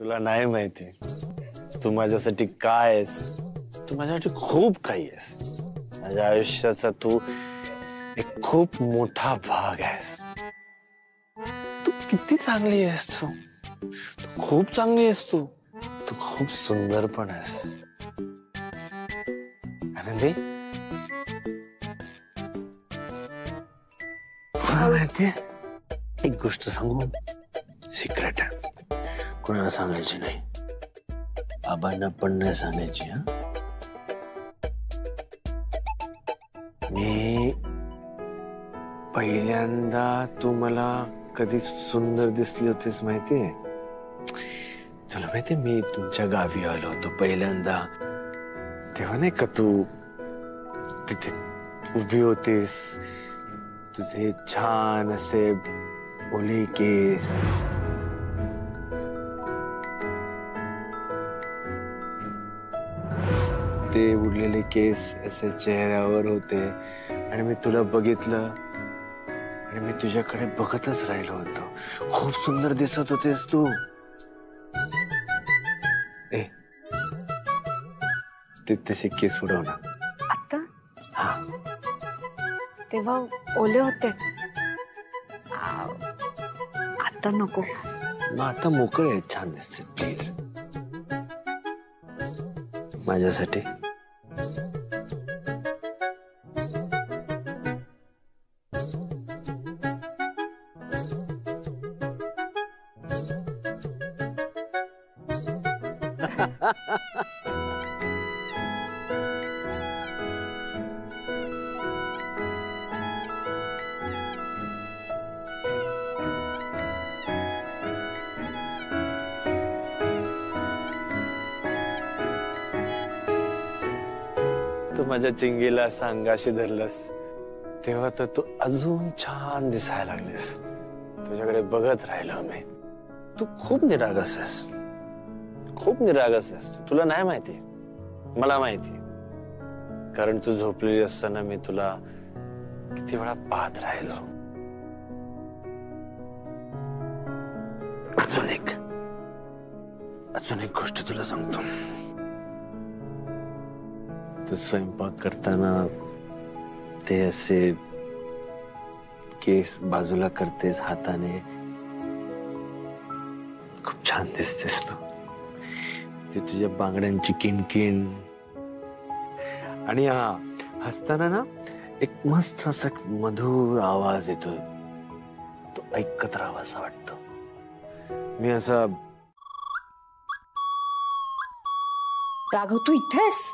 तुला नाही माहिती तू माझ्यासाठी काय आहेस. तू माझ्यासाठी खूप काही आहेस. माझ्या आयुष्याचा तू एक खूप मोठा भाग आहेस. तू किती चांगली आहेस. तू खूप चांगली आहेस. तू खूप सुंदर पण आहेस. आनंदी, तुला माहितीये एक गोष्ट सांगू. सिक्रेट आहे, कोणाला सांगायची नाही. बाबांना पण नाही सांगायची. हा, मी पहिल्यांदा तू मला कधी सुंदर दिसली होतीस माहितीये. तुला माहितीये मी तुमच्या गावी आलो होतो पहिल्यांदा, तेव्हा नाही का तू तिथे उभी होतीस. तुझे छान असे ओले केस, ते उडलेले केस असे चेहऱ्यावर होते आणि मी तुला बघितलं आणि मी तुझ्याकडे बघतच राहिलो होतो. खूप सुंदर दिसत होतेस तू. ए, ते तसे केस उडव ना आता. हा, तेव्हा ओले होते. आता नको. मग आता मोकळे आहेत, छान दिसते. प्लीज माझ्यासाठी. तू माझ्या चिंगीला सांगाशी धरलंस तेव्हा तर तू अजून छान दिसायला लागलीस. तुझ्याकडे बघत राहिलो मी. तू खूप निरागस आहेस. खूप निरागस आहेस. तुला नाही माहिती, मला माहिती. कारण तू झोपलेली असताना मी तुला किती वेळा पाहत राहिलो. अजून एक गोष्ट तुला सांगतो. तू स्वयंपाक करताना ते असे केस बाजूला करतेस हाताने, खूप छान दिसतेस तू. ते तुझ्या बांगड्यांची किणकिण आणि हा हसताना ना एक मस्त असा मधुर आवाज येतो. तो ऐकत राहावा असं वाटतं. मी असा. राघव तू इथेस?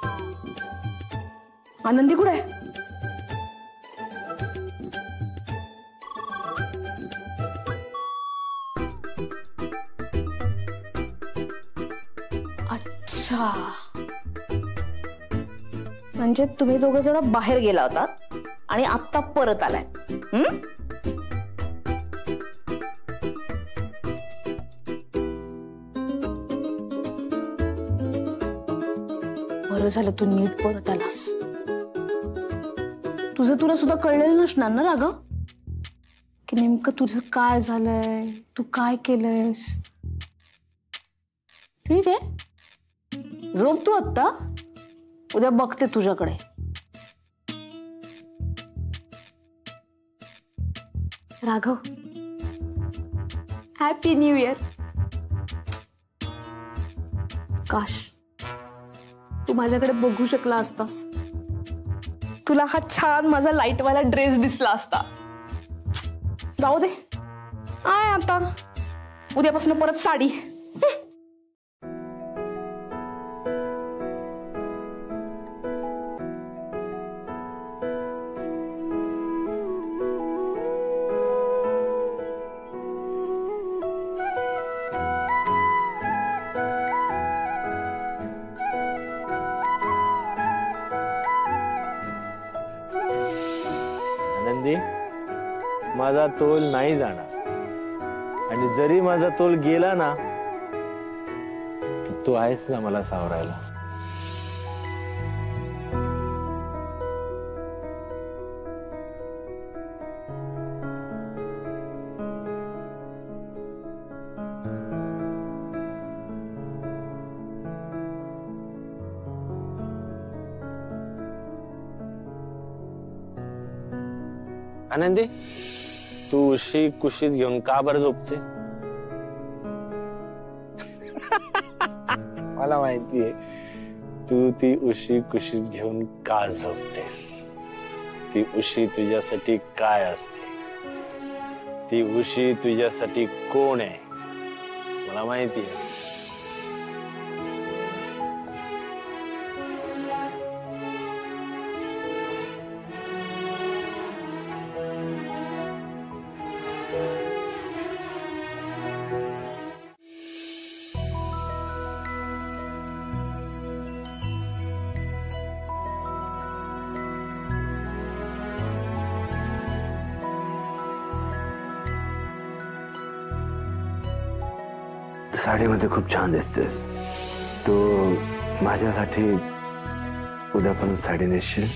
आनंदी कुठे आहे? अच्छा, म्हणजे तुम्ही दोघं जण बाहेर गेला होतात आणि आत्ता परत आलाय. बरं झालं तू नीट परत आलास. तुझं तुला सुद्धा कळलेलं नसणार ना राघव की नेमकं तुझं काय झालंय, तू काय केलंयस. ठीक आहे, झोप तू आत्ता. उद्या बघते तुझ्याकडे. Raghav, happy new year. काश तू माझ्याकडे बघू शकला असतास. तुला हा छान माझा लाईटवाला ड्रेस दिसला असता. जाऊ दे, आहे आता. उद्यापासून परत साडी. आनंदी, माझा तोल नाही जाणार आणि जरी माझा तोल गेला ना तर तू आहेस ना मला सावरायला. आनंदी तू उशी कुशीत घेऊन का बरं झोपते? मला माहितीये तू ती उशी कुशीत घेऊन का झोपतेस. ती उशी तुझ्यासाठी काय असते, ती उशी तुझ्यासाठी कोण आहे मला माहितीये. साडीमध्ये खूप छान दिसतेस तू. माझ्यासाठी उद्या पण साडी नेसशील?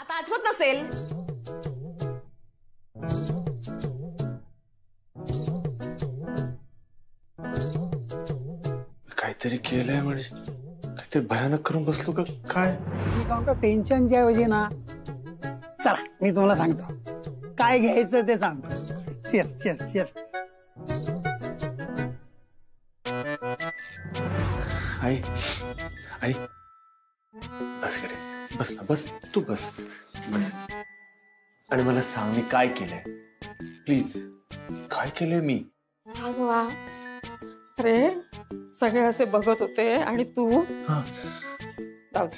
आता आठवत नसेल. काहीतरी केलंय म्हणजे काहीतरी भयानक करून बसलो का काय? टेन्शनच्या ऐवजी ना, चला मी तुम्हाला सांगतो काय घ्यायचं ते सांगतो. Chess chess chess. आई आई बस करे, बस ना, बस तू बस बस. आणि मला सांग मी काय केलंय प्लीज. काय केलंय मी? वा अरे सगळे असे बघत होते आणि तू. जाऊ दे,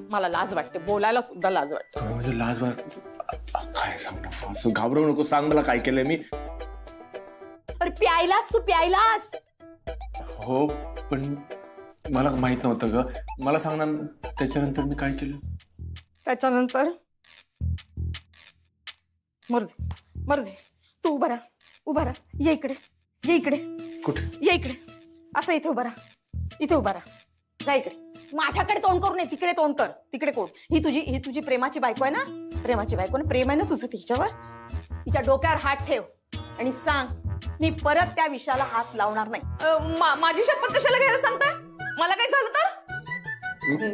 मला लाज वाटते, बोलायला सुद्धा लाज वाटते. म्हणजे लाज काय सांग ना, असं घाबरवू नको. सांग मला काय केलंय मी. अरे प्यायलास तू, प्यायलास. हो पण मला माहित नव्हतं ग. मला सांग ना त्याच्यानंतर मी काय केलं. त्याच्यानंतर मर्दे मर्दे तू उभा राहा, उभा राहा. ये इकडे, ये इकडे. कुठे? ये इकडे. असं इथे उभा राहा, इथे उभा राहा. जा इकडे. माझ्याकडे तोंड करू नये, तिकडे तोंड कर. तिकडे कोण? ही तुझी प्रेमाची बायको आहे ना. प्रेमाची बायको ना, प्रेम आहे ना तुझं तिच्यावर. तिच्या डोक्यावर हात ठेव आणि सांग मी परत त्या विषयाला हात लावणार नाही. माझी शपथ कशाला घ्यायला सांगताय? मला काय झालं तर?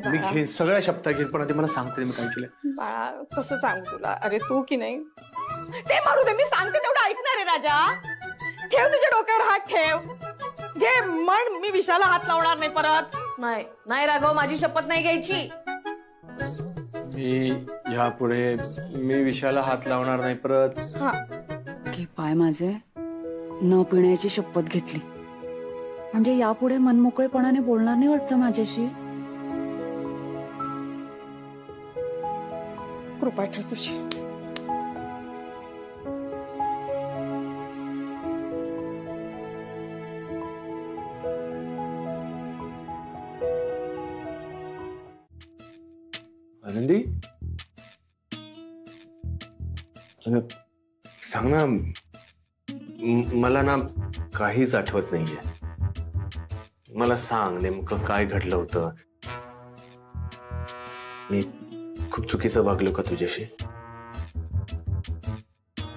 मी घेईन सगळ्या शब्द घेईन, पण आधी मला सांगते मी काय केलं. बाळा कसं सांगू तुला. अरे तू की नाही ते मारू दे, मी सांगते तेवढं ऐकणार आहे राजा. ठेव तुझ्या डोक्यावर हात ठेव. घे म्हण मी विषयाला हात लावणार नाही परत. नाही नाही राघव, माझी शपथ नाही घ्यायची. मी यापुढे मी विषयाला हात लावणार नाही परत. हा घे पाय माझे. न पिण्याची शपथ घेतली म्हणजे यापुढे मनमोकळेपणाने बोलणार नाही वाटतं माझ्याशी. कृपा ठेव तुझी. आनंदी सांग ना, मला ना काहीच आठवत नाहीये. मला सांग नेमकं काय घडलं होतं. मी खूप चुकीचं वागलो का तुझ्याशी?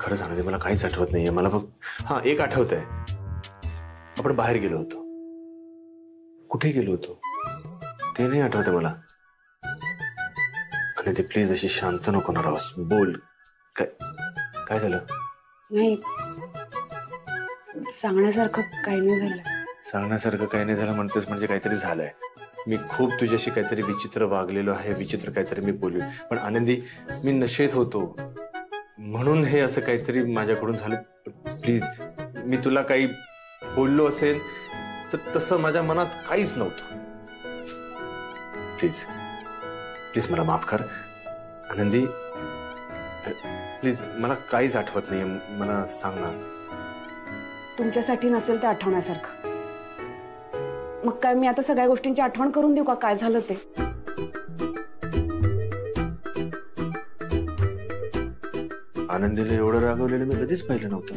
खरं सांगते मला काहीच आठवत नाहीये. मला फक्त हा एक आठवतंय, आपण बाहेर गेलो होतो. कुठे गेलो होतो ते नाही आठवतंय मला. आणि ते प्लीज अशी शांत नको ना राहूस. बोल काय काय झालं? नाही सांगण्यासारखं काही नाही झालं. सांगण्यासारखं काही नाही झालं म्हणतेस म्हणजे काहीतरी झालंय. मी खूप तुझ्याशी काहीतरी विचित्र वागलेलो आहे, विचित्र काहीतरी मी बोललो. पण आनंदी मी नशेत होतो म्हणून हे असं काहीतरी माझ्याकडून झालं. प्लीज मी तुला काही बोललो असेल तर तसं माझ्या मनात काहीच नव्हतं. प्लीज प्लीज मला माफ कर आनंदी. प्लीज मला काहीच आठवत नाहीये. मला सांग ना. तुमच्यासाठी नसेल ते आठवण्यासारखं. मग काय मी आता सगळ्या गोष्टींची आठवण करून देऊ का काय झालं ते? आनंदीला एवढं रागवलेलं मी कधीच पाहिलं नव्हतं.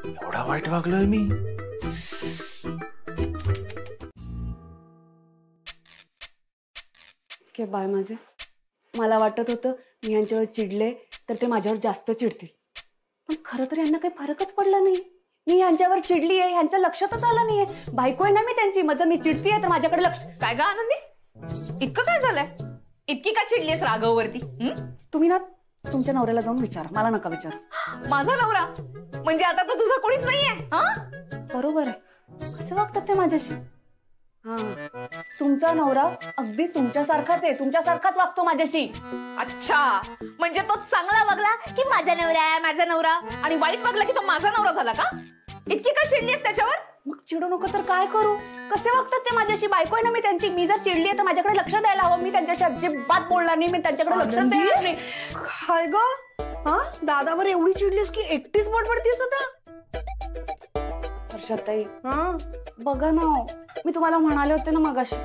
एवढा वाईट वागलोय मी. के बाय माझे, मला वाटत होतं मी यांच्यावर चिडले तर ते माझ्यावर जास्त चिडतील, पण खरं तर यांना काही फरकच पडला नाही. मी यांच्यावर चिडली आहे, यांच्या लक्षातच आलं नाहीये. बायको आहे ना मी त्यांची, मग मी चिडतीये तर माझ्याकडे लक्ष. काय ग आनंदी, इतकं काय झालंय? इतकी का चिडलीस राघववरती? तुम्ही ना तुमच्या नवऱ्याला जाऊन विचारा, मला नका विचार. माझा नवरा म्हणजे आता तर तुझा कोणीच नाहीये? बरोबर आहे, कसं वागतात ते माझ्याशी? हा, तुमचा नवरा अगदी तुमच्यासारखाच आहे, तुमच्यासारखाच वागतो माझ्याशी. अच्छा, म्हणजे तो चांगला वागला की माझा नवरा आहे माझा नवरा, आणि वाईट वागला की तो माझा नवरा झाला का? इतकी का चिडलीस त्याच्यावर? मग चिडू नको तर काय करू? कसे वागतात ते माझ्याशी? बायको आहे ना मी त्यांची, मी जर चिडली आहे तर माझ्याकडे लक्ष द्यायला हवं. मी त्यांच्याशी अजिबात बोलणार नाही, मी त्यांच्याकडे लक्ष द्यायला नाही. काय ग, हा दादावर एवढी चिडलीस की एकटीच बडबडतीस आता? हर्षाताई, हा बघा ना, मी तुम्हाला म्हणाले होते ना मगाशी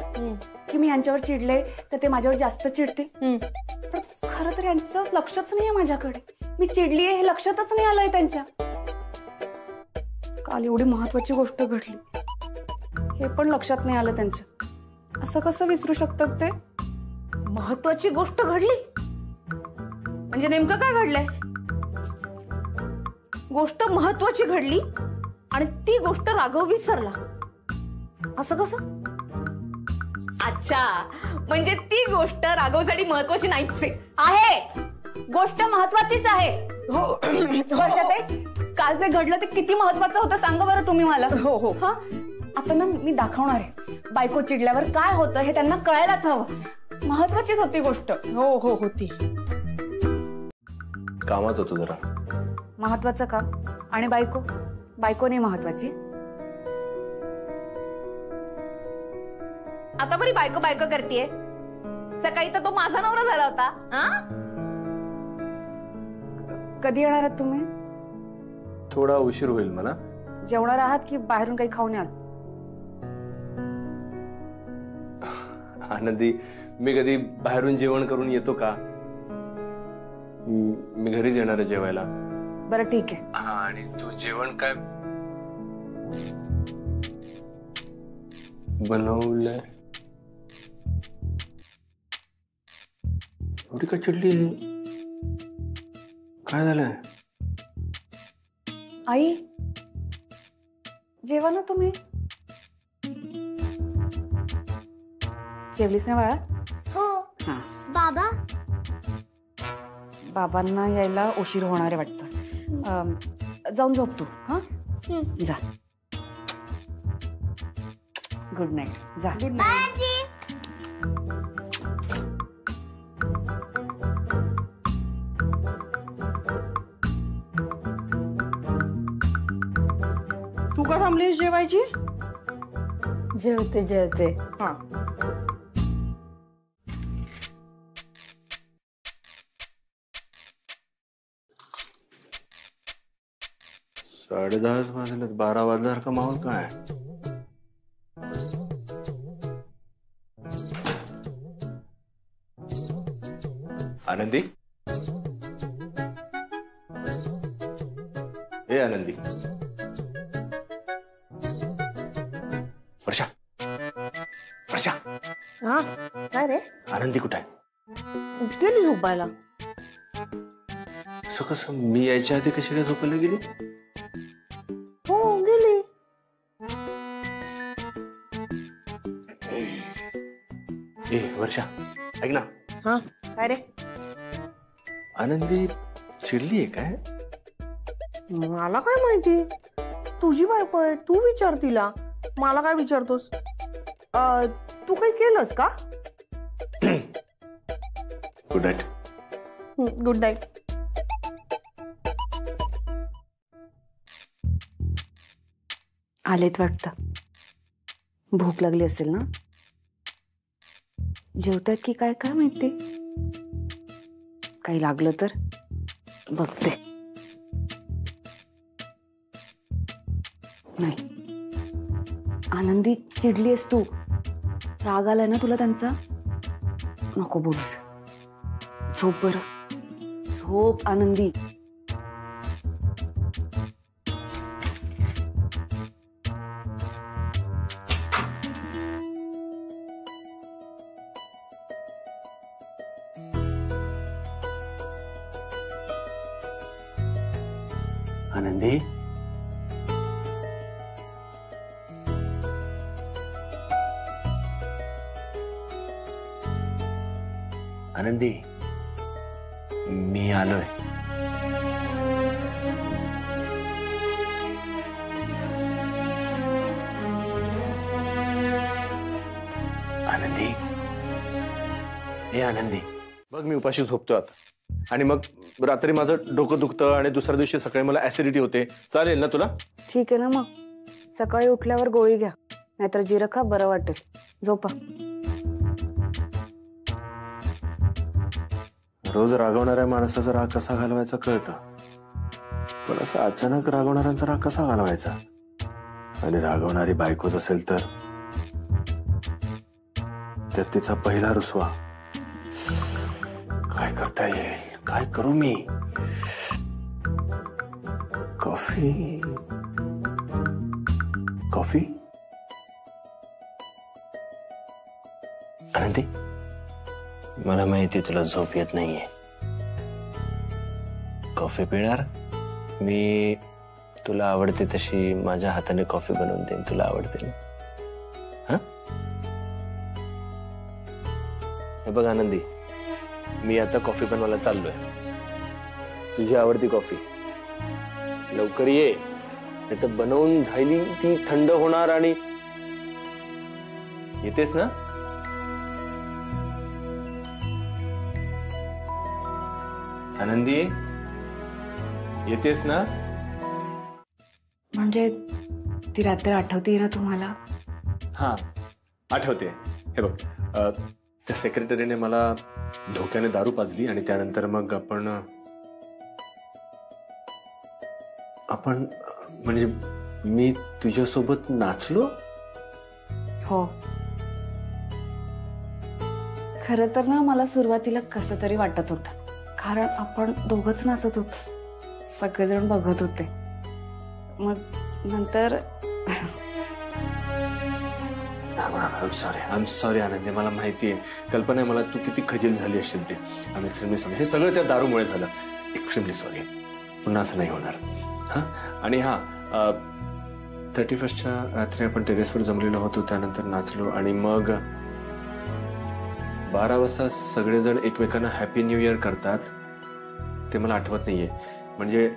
की मी यांच्यावर चिडले तर ते माझ्यावर जास्त चिडते. पण खरं तर यांचं लक्षच नाहीये माझ्याकडे. मी चिडलीये हे लक्षातच नाही आलंय त्यांच्या. काल एवढी महत्वाची गोष्ट घडली, हे पण लक्षात नाही आलं त्यांच्या. असं कसं विसरू शकतात ते? महत्वाची गोष्ट घडली म्हणजे नेमकं काय घडलंय? गोष्ट महत्वाची घडली आणि ती गोष्ट राघव विसरला, असं कसं? अच्छा, म्हणजे ती गोष्ट राघवसाठी महत्वाची नाहीच आहे. गोष्ट महत्वाचीच आहे. वर्षाताई, काल जे घडलं ते किती महत्वाचं होतं सांगा बरं तुम्ही मला. हो हो. हा, आता ना मी दाखवणार आहे बायको चिडल्यावर काय होतं हे त्यांना कळायलाच हवं. महत्वाचीच होती गोष्ट. हो हो होती. कामात होतो जरा. महत्वाचं काम आणि बायको नाही महत्वाची. आता बरी बायको बायको करतीये, सकाळी तर तो माझा नवरा झाला होता. कधी येणार आहात तुम्ही? थोडा उशीर होईल मला. जेवणार आहात की बाहेरून काही खाऊन याल? आनंदी, मी कधी बाहेरून जेवण करून येतो का? मी घरीच येणार आहे जेवायला. बरं ठीक आहे. हा, आणि तू जेवण काय बनवलंय? एवढी का चिडली? काय झालंय? आई, जेवा ना तुम्ही. जेवलीस ना बाळा? हो. हा. बाबा, बाबांना यायला उशीर होणार आहे वाटतं. जाऊन झोप तू. हा, जा. Good night. जा. Good night. आजी. तू का थांबलीस जेवायची? जेवते. हा. साडे 10 वाजले, 12 वाजल्यासारखा माहोल काय? आनंदी, ए आनंदी, वर्षा, हा काय रे, आनंदी कुठे आहे? गेली झोपायला. असं कसं? मी यायच्या आधी कशी काय झोपायला गेली? हो गेली. ए वर्षा, ऐक ना. हा काय रे? आनंदी चिडली आहे काय? मला काय माहिती, तुझी बायको आहे, तू विचार तिला, मला काय विचारतोस? तू काही केलंस का? Good night. Good night. आलेत वाटतं. भूक लागली असेल ना? जेवतात की काय काय माहिती. काही लागलं तर बघते. नाही, आनंदी चिडली आहेस तू, राग आलाय ना तुला त्यांचा, नको बोलूस. झोप बरं, झोप आनंदी. आनंदी, आनंदी, मी आलोय. आनंदी, हे आनंदी, बघ मी उपाशी झोपतोय आता, आणि मग रात्री माझं डोकं दुखतं आणि दुसऱ्या दिवशी सकाळी मला ऍसिडिटी होते. चालेल ना तुला? ठीक आहे ना, मग सकाळी उठल्यावर गोळी घ्या, नाहीतर जिरं खा, बरं वाटेल. झोपा. रोज रागवणाऱ्या माणसाचा राग कसा घालवायचा कळतं, पण असं अचानक रागवणाऱ्यांचा राग कसा घालवायचा? आणि रागवणारी बायकोच असेल तर त्यात तिचा पहिला रुसवा. काय करता येईल, काय करू मी? Coffee, coffee. आनंदी, मला माहिती तुला झोप येत नाहीये. कॉफी पिणार? मी तुला आवडते तशी माझ्या हाताने कॉफी बनवून देईन, तुला आवडते ना? हा, हे बघ आनंदी, मी आता कॉफी बनवायला चाललोय. तुझी आवडती कॉफी, लवकर ये, नाही तर बनवून झाली ती थंड होणार. आणि येतेस ना? आनंदी, येतेस ना? म्हणजे ती रात्र आठवते ना तुम्हाला? हा, आठवते. हे बघ, त्या सेक्रेटरीने मला धोक्याने दारू पाजली आणि त्यानंतर मग आपण म्हणजे मी तुझ्यासोबत नाचलो. हो, खरं तर ना मला सुरुवातीला कसं तरी वाटत होतं, कारण आपण दोघंच नाचत होतो, सगळेजण बघत होते. मग नंतर आय एम सॉरी आनंदी, मला माहिती आहे, कल्पना आहे मला तू किती खजील झाली असशील ते. I am extremely sorry. हे सगळं त्या दारूमुळे झालं. Extremely sorry. पुन्हा असं नाही होणार. हा, आणि हा, 31च्या रात्री आपण टेरेसवर जमलेलो होतो, त्यानंतर नाचलो आणि मग 12 वाजता सगळेजण एकमेकांना हॅपी न्यू इयर करतात, ते मला आठवत नाहीये. म्हणजे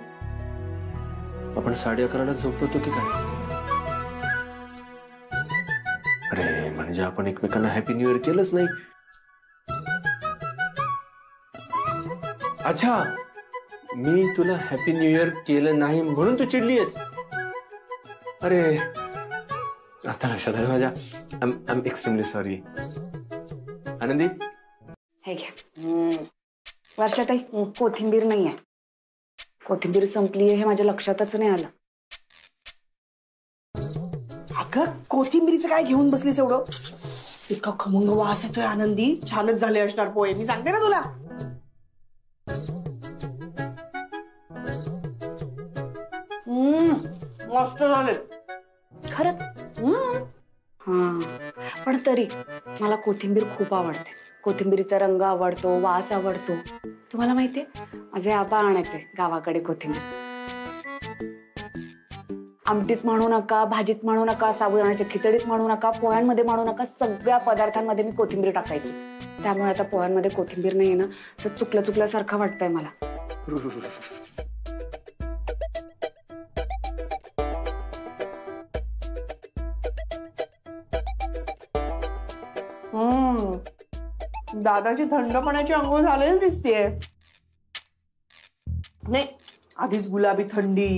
आपण 11:30ला झोपलो होतो की काय? अरे, म्हणजे आपण एकमेकांना हॅपी न्यू इयर केलंच नाही. अच्छा, मी तुला हॅपी न्यू इयर केलं नाही म्हणून तू चिडलीयस? अरे, आता लक्षात आलं माझ्या. I am extremely sorry. आनंदी, हे घ्या. वर्षाताई, कोथिंबीर नाहीये. कोथिंबीर संपलीये हे माझ्या लक्षातच नाही आलं. अगं, कोथिंबीरीचं काय घेऊन बसलीस एवढं? इतका खमंग वास येतोय आनंदी, छानच झाले असणार पोहे, मी सांगते ना तुला. मस्त झाले खरंच. हा, पण तरी मला कोथिंबीर खूप आवडते. कोथिंबीरीचा रंग आवडतो, वास आवडतो. तुम्हाला माहितीये, माझे आबा आणायचे गावाकडे कोथिंबीर. आमटीत म्हणू नका, भाजीत म्हणू नका, साबुदाण्याच्या खिचडीत म्हणू नका, पोह्यांमध्ये म्हणू नका, सगळ्या पदार्थांमध्ये मी कोथिंबीर टाकायची. त्यामुळे आता पोह्यांमध्ये कोथिंबीर नाहीये ना, असं चुकल्यासारखं वाटतंय मला. दादाची थंड पाण्याची आंघोळ झालेली दिसतेय. नाही, आधीच गुलाबी थंडी,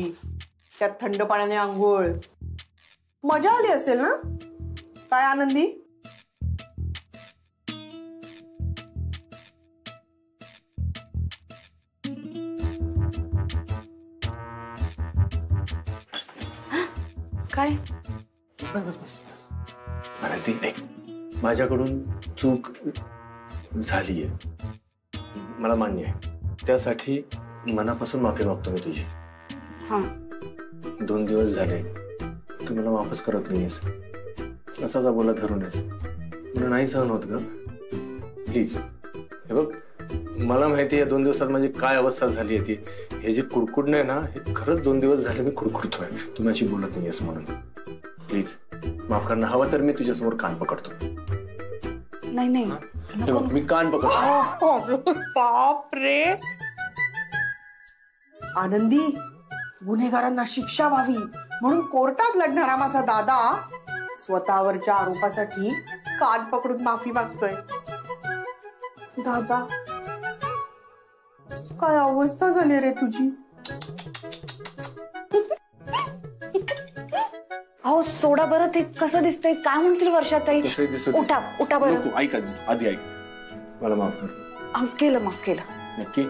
त्यात थंड पाण्याने आंघोळ, मजा आली असेल ना? काय आनंदी? काय? बस बस बस. आरती ऐक, माझ्याकडून चूक झालीये, मला मान्य आहे. त्यासाठी मनापासून माफी मागतो मी तुझी. हा 2 दिवस झाले तू मला माफच करत नाहीयेस, असाच बोला धरूनच. मला नाही सहन होत ग, प्लीज. हे बघ, मला माहिती आहे 2 दिवसात माझी काय अवस्था झाली आहे ती. हे जे कुडकुडणं आहे ना, हे खरंच 2 दिवस झाले मी कुडकुडतोय. तू माझी बोलत नाहीयेस म्हणून प्लीज माफ करणं. हवं तर मी तुझ्यासमोर कान पकडतो. नाही नाही हे बघ, मी कान पकडतो. बाप रे. आनंदी, गुन्हेगारांना शिक्षा व्हावी म्हणून कोर्टात लढणारा माझा दादा स्वतःवरच्या आरोपासाठी कान पकडून माफी मागतोय. दादा, काय अवस्था झाली रे तुझी. अहो सोडा बरं, ते कसं दिसतंय, काय म्हणतील वर्षाताई. कसंही दिसत उठा उठा बरं. नको, ऐक आधी ऐक, मला माफ कर. केलं, माफ केलं. नक्की?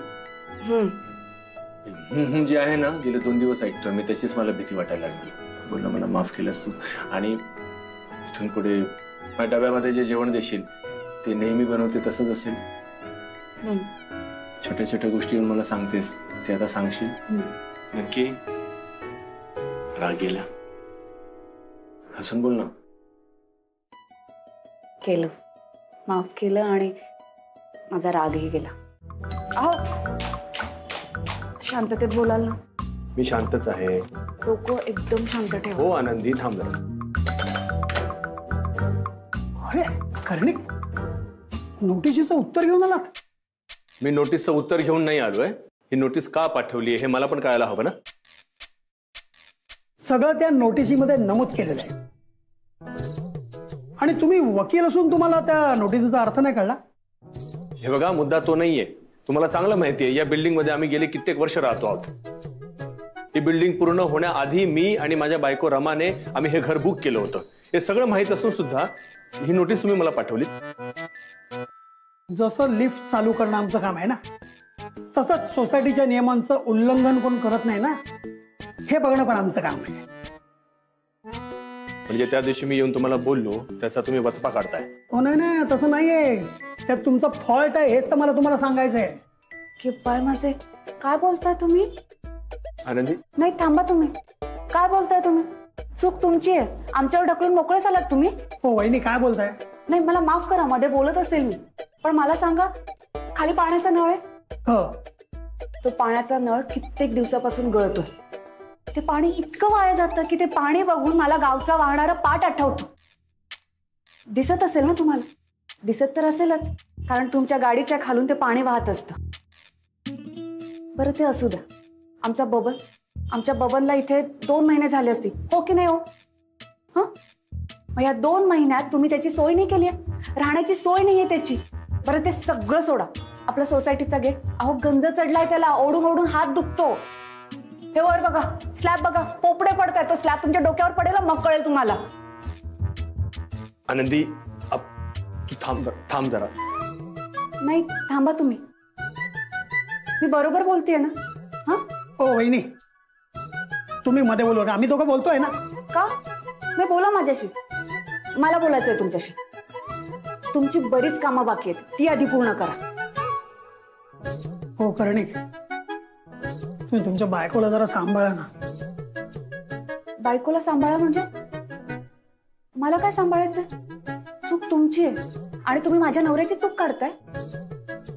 हम्म. जे आहे ना, गेले 2 दिवस ऐकतोय मी, त्याचीच मला भीती वाटायला लागली. बोलला मला माफ केलंस तू, आणि इथून पुढे माझ्या डब्यामध्ये जे जेवण देशील ते नेहमी बनवते तसंच असेल. छोट्या छोट्या गोष्टी मला सांगतेस, ते आता सांगशील नक्की? राग गेला? हसून बोल ना. केलं, माफ केलं, आणि माझा रागही गेला. अहो शांततेत बोलाल ना. मी शांतच आहे. डोकं एकदम शांत ठेवा. हो आनंदी, थांब जरा. अरे कर्णिक, नोटिशीचं उत्तर घेऊन आला? मी नोटीसचं उत्तर घेऊन नाही आलोय. ही नोटीस का पाठवली हे मला पण कळायला हवं ना. सगळं त्या नोटिशीमध्ये नमूद केलेलं आहे, आणि तुम्ही वकील असून तुम्हाला त्या नोटिसीचा अर्थ नाही कळला? हे बघा, मुद्दा तो नाहीये. तुम्हाला चांगलं माहिती आहे, या बिल्डिंग मध्ये आम्ही गेले कित्येक वर्ष राहतो आहोत. ही बिल्डिंग पूर्ण होण्याआधी मी आणि माझ्या बायको रमाने आम्ही हे घर बुक केलं होतं. हे सगळं माहित असून सुद्धा ही नोटीस तुम्ही मला पाठवली. जसं लिफ्ट चालू करणं आमचं काम आहे ना, तसंच सोसायटीच्या नियमांचं उल्लंघन कोण करत नाही ना, हे बघणं पण आमचं काम आहे. म्हणजे त्या दिवशी मी येऊन तुम्हाला बोललो त्याचा तुम्ही वचपा काढताय? हो नाही, तसं नाहीये. त्यात तुमचा फॉल्ट आहे हेच तर मला तुम्हाला सांगायचं आहे. की बाय माझे, काय बोलताय तुम्ही? आनंदी, नाही थांबा, तुम्ही काय बोलताय? तुम्ही चूक तुमची आहे, आमच्यावर ढकलून मोकळे झालात तुम्ही. हो वहिनी, काय बोलताय? नाही मला माफ करा, मध्ये बोलत असेल मी, पण मला सांगा, खाली पाण्याचा नळ आहे. हो, तो पाण्याचा नळ कित्येक दिवसापासून गळतोय. ते पाणी इतकं वाया जातं की ते पाणी बघून मला गावचा वाहणारा पाट आठवतो. दिसत असेल ना तुम्हाला? दिसत तर असेलच, कारण तुमच्या गाडीच्या खालून ते पाणी वाहत असतं. बरं ते असू द्या. आमच्या बबनला इथे 2 महिने झाले असतील, हो की नाही हो? मग या 2 महिन्यात तुम्ही त्याची सोय नाही केली, राहण्याची सोय नाहीये त्याची. बरं ते सगळं सोडा. आपल्या सोसायटीचा गेट, अहो गंज चढलाय त्याला, ओढून ओढून हात दुखतो. हे वर बघा, स्लॅब बघा, पोपडे पडताय. तो स्लॅब तुमच्या डोक्यावर पडेल, मग कळेल तुम्हाला. आनंदी, तू थांब जरा. नाही थांबा तुम्ही, मी बरोबर बोलतेय ना? हा हो वहिनी, तुम्ही मध्ये बोलू नका, आम्ही दोघं बोलतोय ना. का नाही, बोला माझ्याशी. मला बोलायचंय तुमच्याशी. तुमची बरीच कामं बाकी आहेत, ती आधी पूर्ण करा. हो कर्णिक, तुम्ही तुमच्या बायकोला जरा सांभाळा ना. बायकोला सांभाळा म्हणजे? मला काय सांभाळायचंय? चूक तुमची आहे, आणि तुम्ही माझ्या नवऱ्याची चूक काढताय.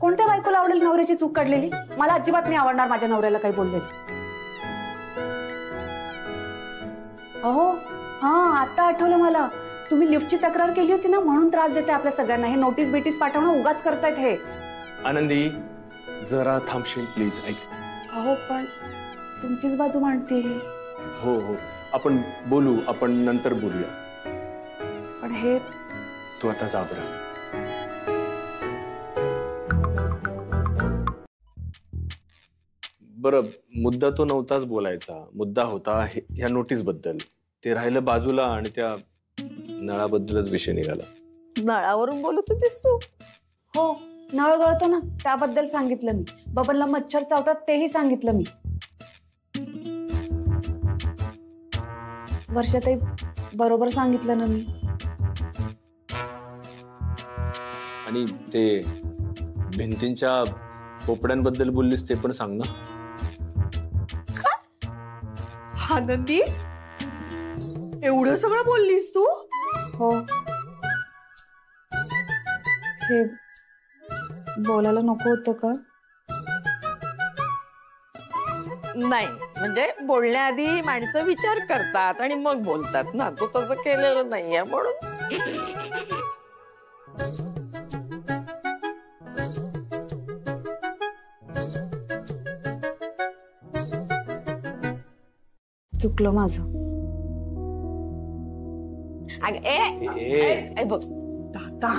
कोणत्या बायकोला आवडेल नवऱ्याची चूक काढलेली? मला अजिबात नाही आवडणार माझ्या नवऱ्याला काही बोललेलं. अहो हा, आता आठवलं मला. तुम्ही लिफ्टची तक्रार केली होती ना, म्हणून त्रास देते आपल्या सगळ्यांना. हे नोटीस बिटीस पाठवणं उगाच करतायत हे. आनंदी, जरा थांबशील प्लीज? ऐक. अहो पण तुमचीच बाजू मांडते. हो, आपण बोलू, आपण नंतर बोलूया. पण हे तू आता जा बरं. बरं, मुद्दा तो नव्हताच बोलायचा. मुद्दा होता ह्या नोटीस बद्दल. ते राहिलं बाजूला, आणि त्या नळाबद्दलच विषय निघाला. नळावरून बोलत होतीस तू? हो, नळ गळतो ना, त्याबद्दल सांगितलं मी. बबनला मच्छर चावतात तेही सांगितलं मी. वर्षाताई, बरोबर सांगितलं ना मी? आणि ते भिंतींच्या पोपड्यांबद्दल बोललीस ते पण सांग ना. आनंदी, एवढं सगळं बोललीस तू? हो, हे बोलायला नको होतं का? नाही, म्हणजे बोलण्याआधी माणसं विचार करतात आणि मग बोलतात ना. तू तसं केलेलं नाहीये म्हणून. चुकलं माझं. बघ दादा,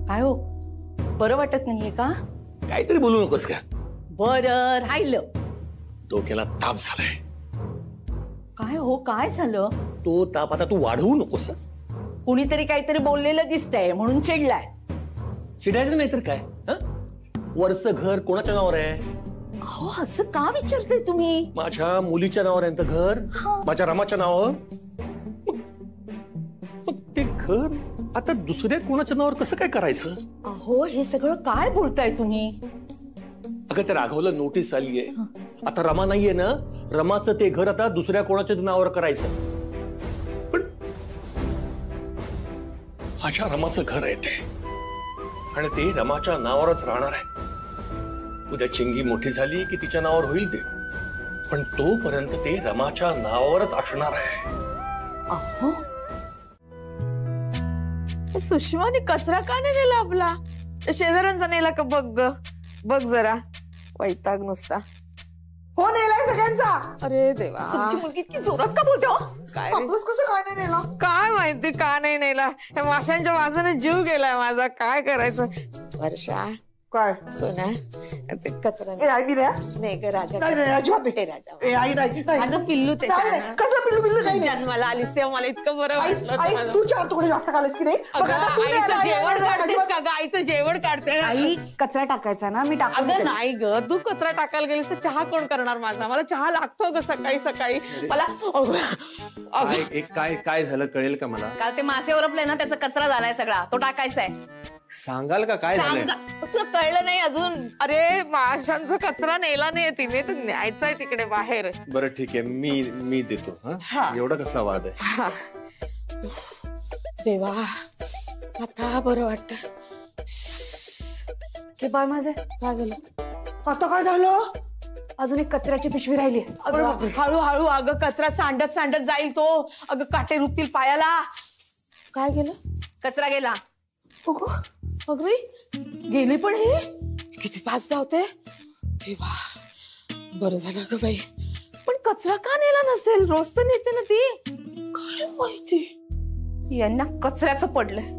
काय हो, बरं वाटत नाहीये का? काहीतरी बोलू नकोस का. बरं राहिलं. डोक्याला ताप झालाय. काय हो, काय झालं? तो ताप आता तू वाढवू नकोस. कुणीतरी काहीतरी बोललेलं दिसतंय म्हणून चिडलाय. चिडायचं नाही तर काय. वरचं घर कोणाच्या नावावर आहे? हो, असं का विचारताय तुम्ही? माझ्या मुलीच्या नावावर आहे घर. माझ्या रमाच्या नावावर. मग ते घर आता दुसऱ्या कोणाच्या नावावर कसं काय करायचं? अहो, हे सगळं काय बोलताय तुम्ही? अगं, त्या राघवला नोटीस आलीये. आता रमा नाहीये ना, रमाचं ते घर आता दुसऱ्या कोणाच्या नावावर करायचं. पण माझ्या रमाचं घर आहे ते, आणि ते रमाच्या नावावरच राहणार आहे. उद्या चिंगी मोठी झाली की तिच्या नावावर होईल ते, पण तोपर्यंत ते रमाच्या नावावरच असणार आहे. अहो, सुषमाने कचरा का नाही नेला आपला? शेजाऱ्यांचा नेला का बघ. बघ जरा, वैताग नुसता. हो, नेलाय सगळ्यांचा. अरे देवा, तुमची मुलगी इतकी जोरात का बोलते हो? काय कसं काय नाही नेला? काय माहिती का नाही नेला. या माशांच्या वासाने जीव गेलाय माझा. काय करायचं? वर्षा, काय सोना, ते कचरा नाही ग राजा. माझं पिल्लू ते कसं पिल्लू जन्माला आलीस तेव्हा मला इतकं बरं वाटलं. तू 4 तुकडे जास्त खाल्लेस की नाही? आईचं जेवण काढतेस का ग? आईचं जेवण काढते. आई, कचरा टाकायचा ना, मी टाकून. अगं नाही ग, तू कचरा टाकायला गेलीस तर चहा कोण करणार माझा? मला चहा लागतो ग सकाळी सकाळी. मला काय झालं कळेल का मला? काल ते मासे ओरपले ना, त्याचा कचरा झालाय सगळा, तो टाकायचा आहे. सांगाल का काय झालंय? तुला कळलं नाही अजून? अरे, माशांचा कचरा नेला नाही तिने, तर न्यायचा आहे तिकडे बाहेर. बरं ठीक आहे, मी देतो. एवढा कसला वाद आहे? देवा, आता बरं वाटत. की बाय माझे, काय झालं आता? काय झालं? अजून एक कचऱ्याची पिशवी राहिली. हळूहळू अगं, कचरा सांडत सांडत जाईल तो. अगं, काटे रुततील पायाला. काय गेलं? कचरा गेला. अगं, गेली पण ही किती फास्ट धावते. देवा, बरं झालं ग बाई. पण कचरा का नेला नसेल? रोज तर नेते ना ती. काय माहिती, यांना कचऱ्याचं पडलंय.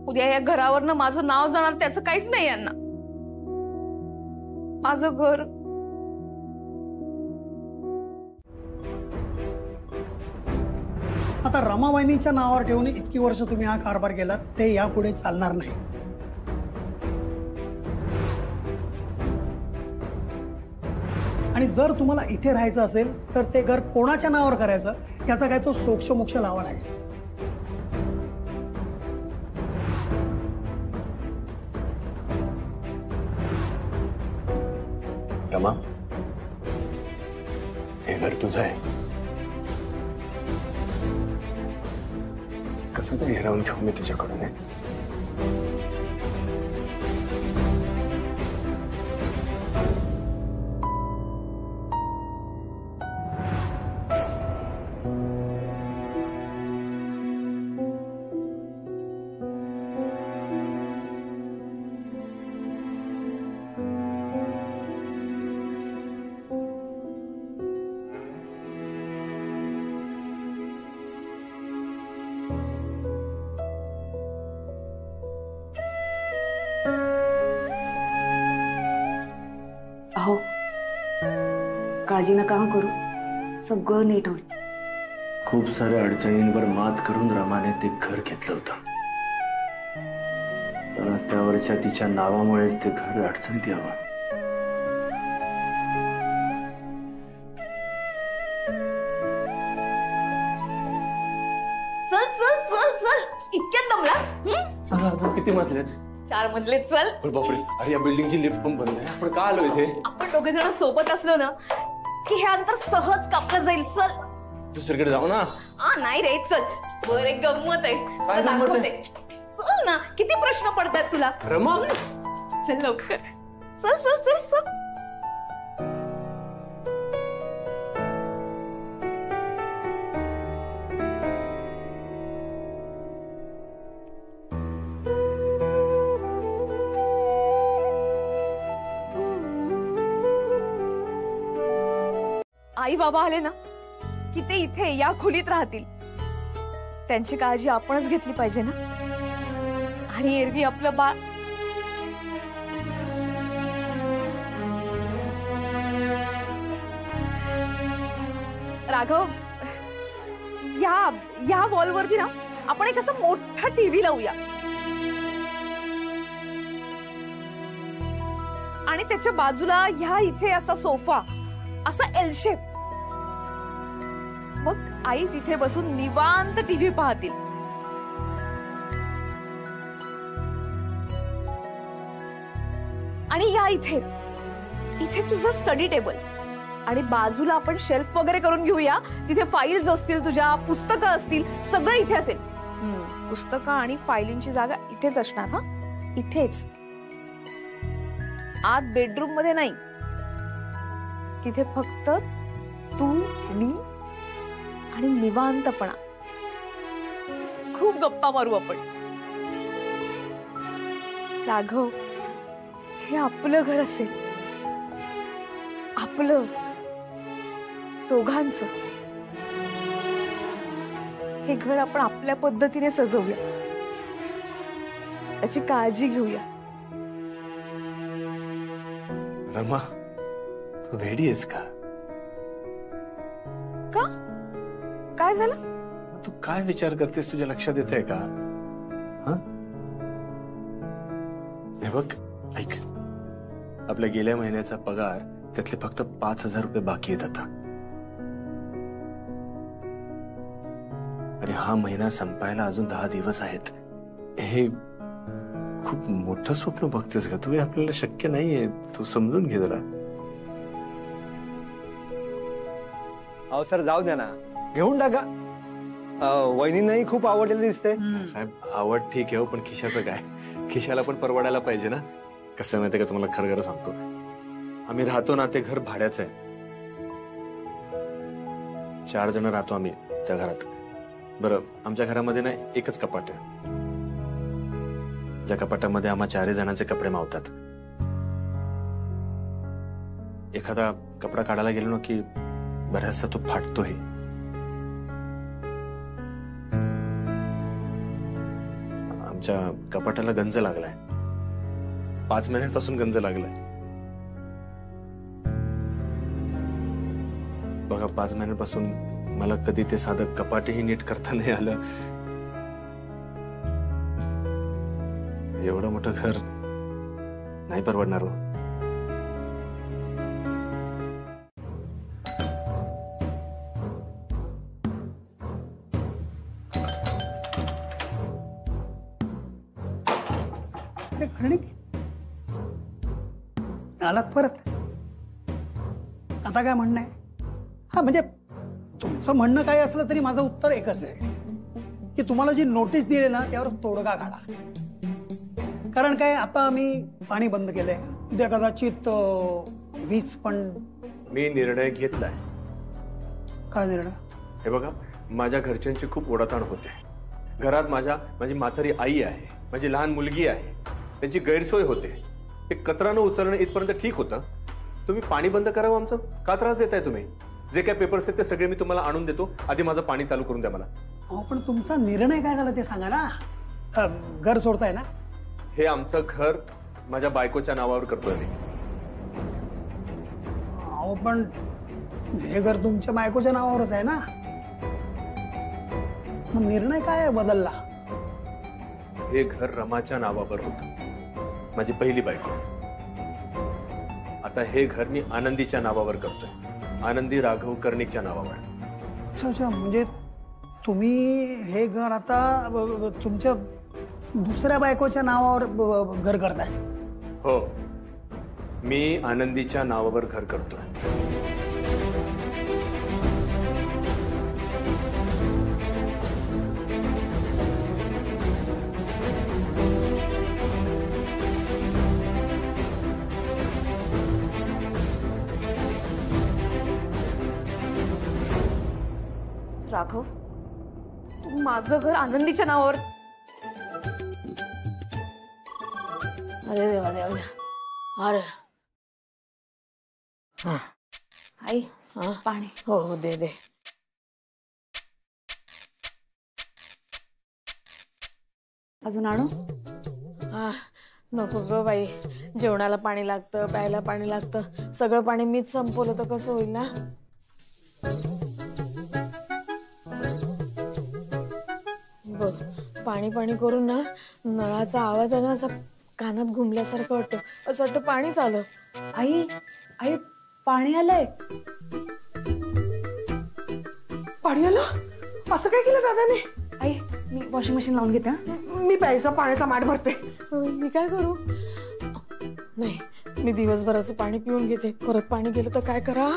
उद्या या घरावरनं माझं नाव जाणार त्याचं काहीच नाही यांना. माझं घर. आता रमाबाईंच्या नावावर ठेवून इतकी वर्ष तुम्ही हा कारभार केलात, ते यापुढे चालणार नाही. आणि जर तुम्हाला इथे राहायचं असेल तर ते घर कोणाच्या नावावर करायचं याचा काय तो सोक्षमोक्ष लावा लागेल. रमा, हे घर तुझं आहे. कसं तरी हिरावून घेऊ मी तुझ्याकडून. अहो, काळजी नका करू, सगळं नीट होईल. खूप साऱ्या अडचणींवर मात करून रमाने ते घर घेतलं होतं. रस्त्यावरच्या तिच्या नावामुळेच ते घर अडचणीत यावं. दमलास? किती मजले? 4 मजले. चल. बापरे, अरे या बिल्डिंगची लिफ्ट पण बंद आहे. आपण का आलो इथे? आपण दोघे जण सोबत असलो ना की हे अंतर सहज कापलं जाईल. चल. दुसरीकडे जाऊ ना. नाही रे, चल. बर, एक गंमत आहे. काय गंमत आहे? चल ना, किती प्रश्न पडतात तुला. रमा, चल लवकर. चल चल चल चल. आई बाबा आले ना की ते इथे या खोलीत राहतील. त्यांची काळजी आपणच घेतली पाहिजे ना. आणि एरवी आपलं बाळ राघव, या वॉलवरती ना आपण एक असं मोठा टीव्ही लावूया आणि त्याच्या बाजूला ह्या इथे असा सोफा, असा एल शेप. मग आई तिथे बसून निवांत टीव्ही पाहतील. आणि या इथे तुझं स्टडी टेबल आणि बाजूला आपण शेल्फ वगैरे करून घेऊया. तिथे फाईल्स असतील, तुझ्या पुस्तकं असतील, सगळं इथे असेल. पुस्तकं आणि फाईलींची जागा इथेच असणार. हा, इथेच. आत बेडरूम मध्ये नाही. तिथे फक्त तू, मी आणि निवांतपणा. खूप गप्पा मारू आपण. राघव, हे आपलं घर असेल. आपलं, दोघांचं. हे घर आपण आपल्या पद्धतीने सजवूया, त्याची काळजी घेऊया. रमा, तू वेडी आहेस का? का? काय झालं? तू काय विचार करतेस? तुझ्या लक्षात येतंय का? हे बघ, ऐक, आपल्या गेल्या महिन्याचा पगार त्यातले फक्त 5,000 रुपये बाकी आहेत आता. आणि हा महिना संपायला अजून 10 दिवस आहेत. हे खूप मोठं स्वप्न बघतेस का तू? हे आपल्याला शक्य नाहीये. तू समजून घे जरा. अहो सर, जाऊ द्या ना, घेऊन टाका. वहिनींनाही खूप आवडलेलं दिसते. साहेब, आवड ठीक आहे हो, पण खिशाचं काय? खिशाला पण परवडायला पाहिजे ना. कसं माहितीये का, तुम्हाला खरं सांगतो, आम्ही राहतो ना ते घर भाड्याचं आहे. 4 जण राहतो आम्ही त्या घरात. बरं, आमच्या घरामध्ये ना एकच कपाट आहे. ज्या कपाटामध्ये आम्हा 4 जणांचे कपडे मावतात. एखादा कपडा काढायला गेलो ना की बऱ्याचसा तो फाटतोही. आमच्या कपाटाला गंज लागलाय. 5 महिन्यांपासून गंज लागलाय. बघा, 5 महिन्यांपासून मला कधी ते साधं कपाटही नीट करता नाही आलं. एवढं मोठं घर नाही परवडणार हो. आलात परत? आता काय म्हणणं आहे? हा, म्हणजे तुमचं म्हणणं काय असलं तरी माझं उत्तर एकच आहे की तुम्हाला जी नोटीस दिली ना त्यावर तोडगा काढा. कारण काय, आता आम्ही पाणी बंद केलंय. उद्या कदाचित वीज पण. मी निर्णय घेतलाय. काय निर्णय? हे बघा, माझ्या घरच्यांची खूप ओढाताण होते. घरात माझी म्हातारी आई आहे, माझी लहान मुलगी आहे, त्यांची गैरसोय होते. ते कचरा न उचलणं इथपर्यंत ठीक होतं. तुम्ही पाणी बंद करावं आमचं. का त्रास देताय तुम्ही? जे काय पेपर्स आहेत ते सगळे मी तुम्हाला आणून देतो. आधी माझं पाणी चालू करून द्या मला. पण तुमचा निर्णय काय झाला ते सांगा ना. घर सोडताय ना? हे आमचं घर माझ्या बायकोच्या नावावर करतोय मी. पण हे घर तुमच्या बायकोच्या नावावरच आहे ना. मग निर्णय काय बदलला? हे घर रमाच्या नावावर होतं, माझी पहिली बायको. आता हे घर मी आनंदीच्या नावावर करतोय, आनंदी राघव कर्णिकच्या नावावर. अच्छा, म्हणजे तुम्ही हे घर आता तुमच्या दुसऱ्या बायकोच्या नावावर घर करताय. हो, मी आनंदीच्या नावावर घर करतोय. राघव, तू माझं घर आनंदीच्या नावावर. अरे देवा देवा देवा. अरे आई हा पाणी. हो हो दे दे. अजून आणू? हा नको ग बाई, जेवणाला पाणी लागतं, प्यायला पाणी लागतं, सगळं पाणी मीच संपवलं तर कसं होईल ना. बघ, पाणी पाणी करून ना नळाचा आवाज आहे ना असा कानात घुमल्यासारखं वाटतं, असं वाटतं पाणीच आलं. आई आई पाणी आलंय. पाणी आलं? असं काय केलं दादाने? आई मी वॉशिंग मशीन लावून घेते. मी प्यायचा पाण्याचा माठ भरते. मी काय करू? नाही, मी दिवसभराचं पाणी पिऊन घेते, परत पाणी गेलं तर काय करा.